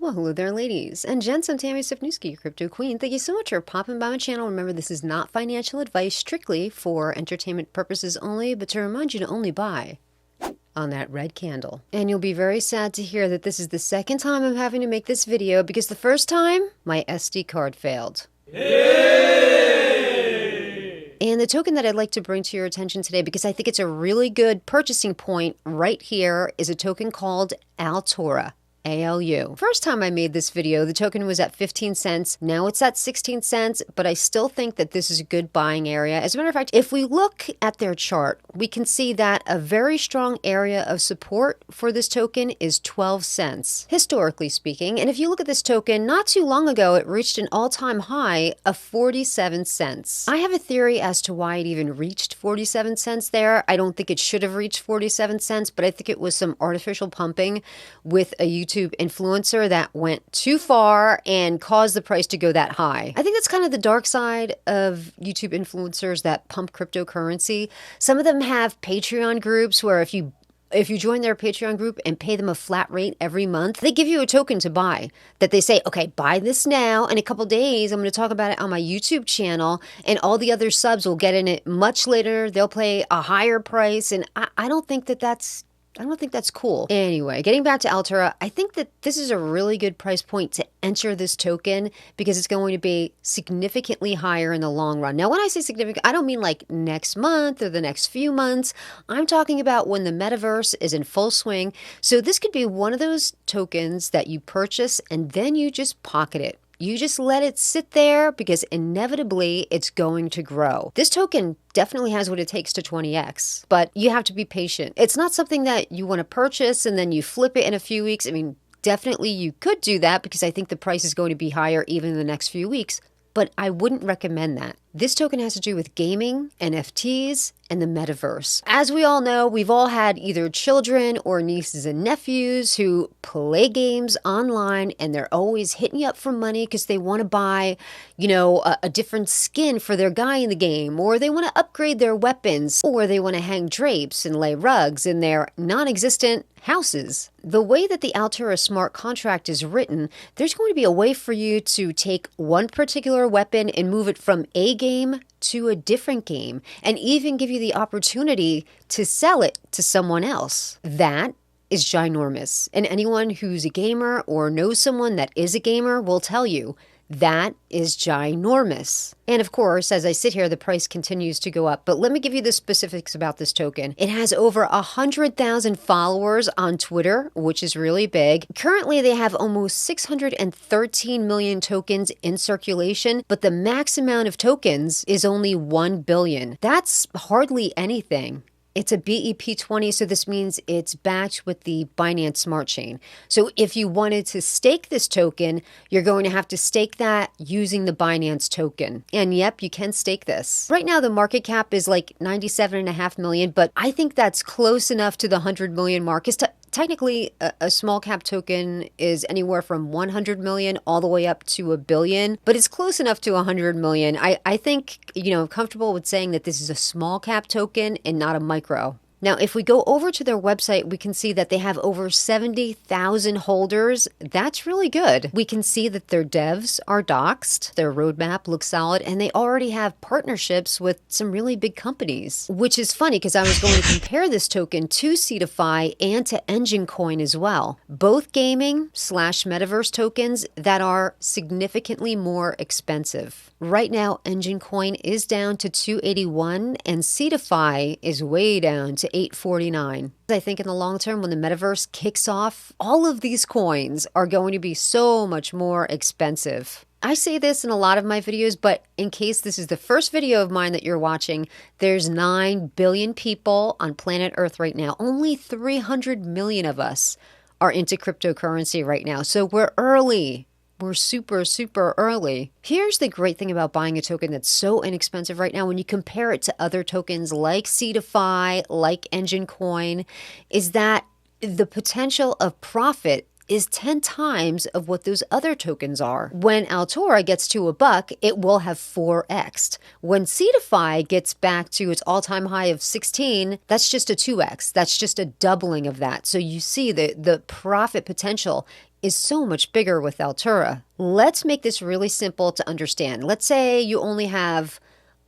Well, hello there, ladies and gents. I'm Tammy Stefnuski, your crypto queen. Thank you so much for popping by my channel. Remember, this is not financial advice, strictly for entertainment purposes only, but to remind you to only buy on that red candle. And you'll be very sad to hear that this is the second time I'm having to make this video because the first time, my SD card failed. And the token that I'd like to bring to your attention today, because I think it's a really good purchasing point right here, is a token called Altura. ALU. First time I made this video, the token was at 15 cents. Now it's at 16 cents, but I still think that this is a good buying area. As a matter of fact, if we look at their chart, we can see that a very strong area of support for this token is 12 cents, historically speaking. And if you look at this token, not too long ago, it reached an all-time high of 47 cents. I have a theory as to why it even reached 47 cents there. I don't think it should have reached 47 cents, but I think it was some artificial pumping with a YouTube influencer that went too far and caused the price to go that high. I think that's kind of the dark side of YouTube influencers that pump cryptocurrency. Some of them have Patreon groups where if you join their Patreon group and pay them a flat rate every month, they give you a token to buy that they say, okay, buy this now. In a couple days, I'm going to talk about it on my YouTube channel, and all the other subs will get in it much later. They'll pay a higher price. And I don't think that's cool. Anyway, getting back to Altura, I think that this is a really good price point to enter this token because it's going to be significantly higher in the long run. Now, when I say significant, I don't mean like next month or the next few months. I'm talking about when the MetaVerse is in full swing. So this could be one of those tokens that you purchase and then you just pocket it. You just let it sit there because inevitably it's going to grow. This token definitely has what it takes to 20x, but you have to be patient. It's not something that you want to purchase and then you flip it in a few weeks. I mean, definitely you could do that because I think the price is going to be higher even in the next few weeks, but I wouldn't recommend that. This token has to do with gaming, NFTs, and the metaverse. As we all know, we've all had either children or nieces and nephews who play games online and they're always hitting you up for money because they want to buy, a different skin for their guy in the game, or they want to upgrade their weapons, or they want to hang drapes and lay rugs in their non-existent houses. The way that the Altura smart contract is written, there's going to be a way for you to take one particular weapon and move it from a game to a different game, and even give you the opportunity to sell it to someone else. That is ginormous. And anyone who's a gamer or knows someone that is a gamer will tell you that is ginormous. And of course, as I sit here, the price continues to go up. But let me give you the specifics about this token. It has over 100,000 followers on Twitter, which is really big. Currently, they have almost 613 million tokens in circulation, but the max amount of tokens is only 1 billion. That's hardly anything. It's a BEP20, so this means it's backed with the Binance Smart Chain. So if you wanted to stake this token, you're going to have to stake that using the Binance token. And yep, you can stake this. Right now, the market cap is like 97.5 million, but I think that's close enough to the 100 million mark. Technically, a small cap token is anywhere from 100 million all the way up to a billion, but it's close enough to 100 million. I think, I'm comfortable with saying that this is a small cap token and not a micro. Now, if we go over to their website, we can see that they have over 70,000 holders. That's really good. We can see that their devs are doxed, their roadmap looks solid, and they already have partnerships with some really big companies, which is funny because I was going to compare this token to Cetify and to Engine Coin as well. Both gaming/metaverse tokens that are significantly more expensive. Right now, Engine Coin is down to 281 and Cetify is way down to 849. I think in the long term, when the metaverse kicks off, all of these coins are going to be so much more expensive. I say this in a lot of my videos, but in case this is the first video of mine that you're watching, there's 9 billion people on planet Earth right now. Only 300 million of us are into cryptocurrency right now. So we're early. We're super, super early. Here's the great thing about buying a token that's so inexpensive right now when you compare it to other tokens like Cetify, like Engine Coin, is that the potential of profit is 10 times of what those other tokens are. When Altura gets to $1, it will have 4x'd. When Cetify gets back to its all-time high of 16, that's just a 2x. That's just a doubling of that. So you see the profit potential is so much bigger with Altura. Let's make this really simple to understand. Let's say you only have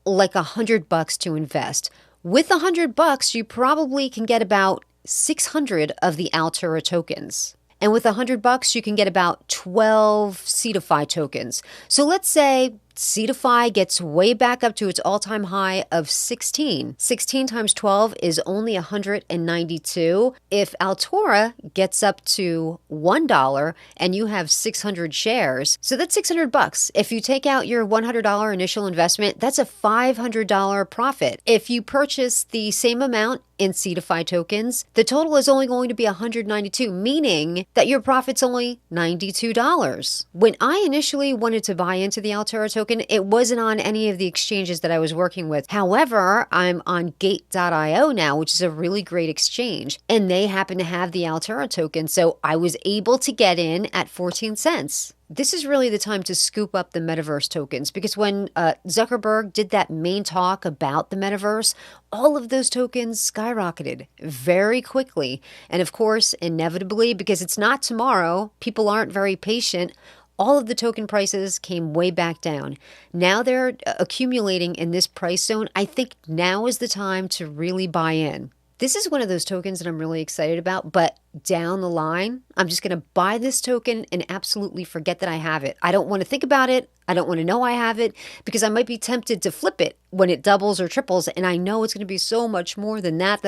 like $100 to invest. With $100, you probably can get about 600 of the Altura tokens. And with $100, you can get about 12 Cetify tokens. So let's say Cetify gets way back up to its all-time high of 16. 16 times 12 is only 192. If Altura gets up to $1 and you have 600 shares, so that's $600. If you take out your $100 initial investment, that's a $500 profit. If you purchase the same amount in Cetify tokens, the total is only going to be 192, meaning that your profit's only $92. When I initially wanted to buy into the Altura token, it wasn't on any of the exchanges that I was working with. However, I'm on Gate.io now, which is a really great exchange, and they happen to have the Altura token, so I was able to get in at 14 cents. This is really the time to scoop up the MetaVerse tokens, because when Zuckerberg did that main talk about the MetaVerse, all of those tokens skyrocketed very quickly. And of course, inevitably, because it's not tomorrow, people aren't very patient, all of the token prices came way back down. Now they're accumulating in this price zone. I think now is the time to really buy in. This is one of those tokens that I'm really excited about, but down the line, I'm just going to buy this token and absolutely forget that I have it. I don't want to think about it. I don't want to know I have it, because I might be tempted to flip it when it doubles or triples, and I know it's going to be so much more than that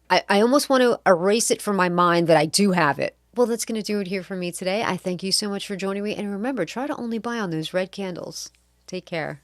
I almost want to erase it from my mind that I do have it. Well, that's going to do it here for me today. I thank you so much for joining me, and remember, try to only buy on those red candles. Take care.